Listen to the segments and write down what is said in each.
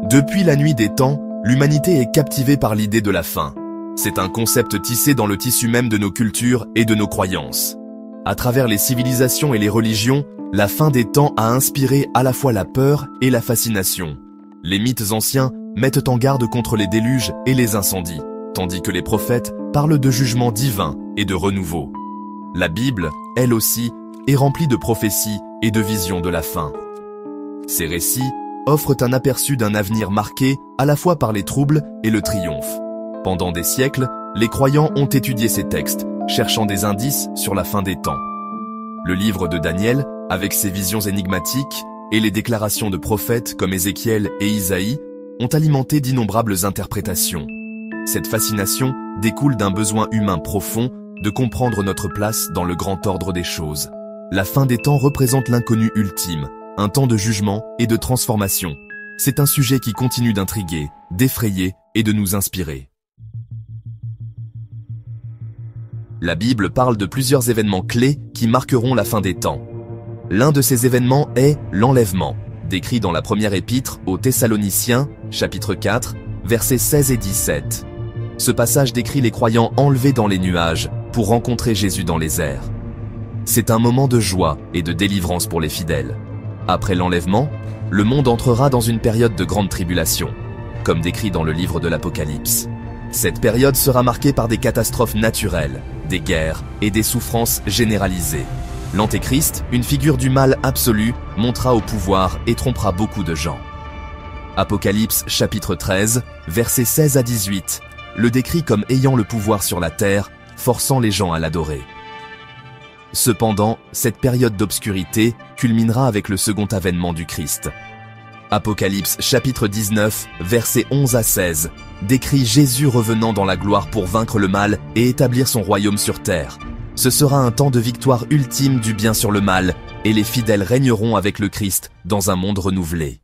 Depuis la nuit des temps, l'humanité est captivée par l'idée de la fin. C'est un concept tissé dans le tissu même de nos cultures et de nos croyances. À travers les civilisations et les religions, la fin des temps a inspiré à la fois la peur et la fascination. Les mythes anciens mettent en garde contre les déluges et les incendies, tandis que les prophètes parlent de jugement divin et de renouveau. La Bible, elle aussi, est remplie de prophéties et de visions de la fin. Ces récits offrent un aperçu d'un avenir marqué à la fois par les troubles et le triomphe. Pendant des siècles, les croyants ont étudié ces textes, cherchant des indices sur la fin des temps. Le livre de Daniel, avec ses visions énigmatiques, et les déclarations de prophètes comme Ézéchiel et Isaïe, ont alimenté d'innombrables interprétations. Cette fascination découle d'un besoin humain profond de comprendre notre place dans le grand ordre des choses. La fin des temps représente l'inconnu ultime, un temps de jugement et de transformation. C'est un sujet qui continue d'intriguer, d'effrayer et de nous inspirer. La Bible parle de plusieurs événements clés qui marqueront la fin des temps. L'un de ces événements est l'enlèvement, décrit dans la première épître aux Thessaloniciens, chapitre 4, versets 16 et 17. Ce passage décrit les croyants enlevés dans les nuages pour rencontrer Jésus dans les airs. C'est un moment de joie et de délivrance pour les fidèles. Après l'enlèvement, le monde entrera dans une période de grande tribulation, comme décrit dans le livre de l'Apocalypse. Cette période sera marquée par des catastrophes naturelles, des guerres et des souffrances généralisées. L'Antéchrist, une figure du mal absolu, montera au pouvoir et trompera beaucoup de gens. Apocalypse chapitre 13, versets 16 à 18, le décrit comme ayant le pouvoir sur la terre, forçant les gens à l'adorer. Cependant, cette période d'obscurité culminera avec le second avènement du Christ. Apocalypse chapitre 19, versets 11 à 16, décrit Jésus revenant dans la gloire pour vaincre le mal et établir son royaume sur terre. Ce sera un temps de victoire ultime du bien sur le mal, et les fidèles régneront avec le Christ dans un monde renouvelé.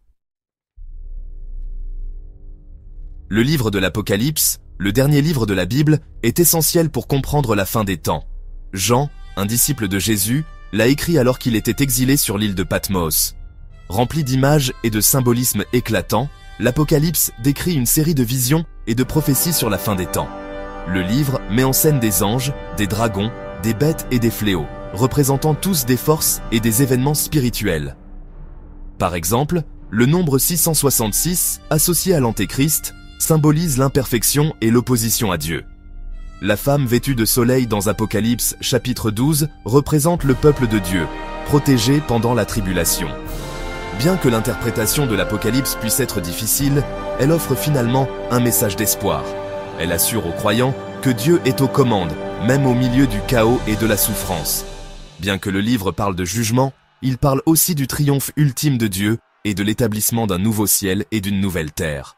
Le livre de l'Apocalypse, le dernier livre de la Bible, est essentiel pour comprendre la fin des temps. Jean, un disciple de Jésus, l'a écrit alors qu'il était exilé sur l'île de Patmos. Rempli d'images et de symbolismes éclatants, l'Apocalypse décrit une série de visions et de prophéties sur la fin des temps. Le livre met en scène des anges, des dragons, des bêtes et des fléaux, représentant tous des forces et des événements spirituels. Par exemple, le nombre 666, associé à l'Antéchrist, symbolise l'imperfection et l'opposition à Dieu. La femme vêtue de soleil dans Apocalypse chapitre 12 représente le peuple de Dieu, protégé pendant la tribulation. Bien que l'interprétation de l'Apocalypse puisse être difficile, elle offre finalement un message d'espoir. Elle assure aux croyants que Dieu est aux commandes, même au milieu du chaos et de la souffrance. Bien que le livre parle de jugement, il parle aussi du triomphe ultime de Dieu et de l'établissement d'un nouveau ciel et d'une nouvelle terre.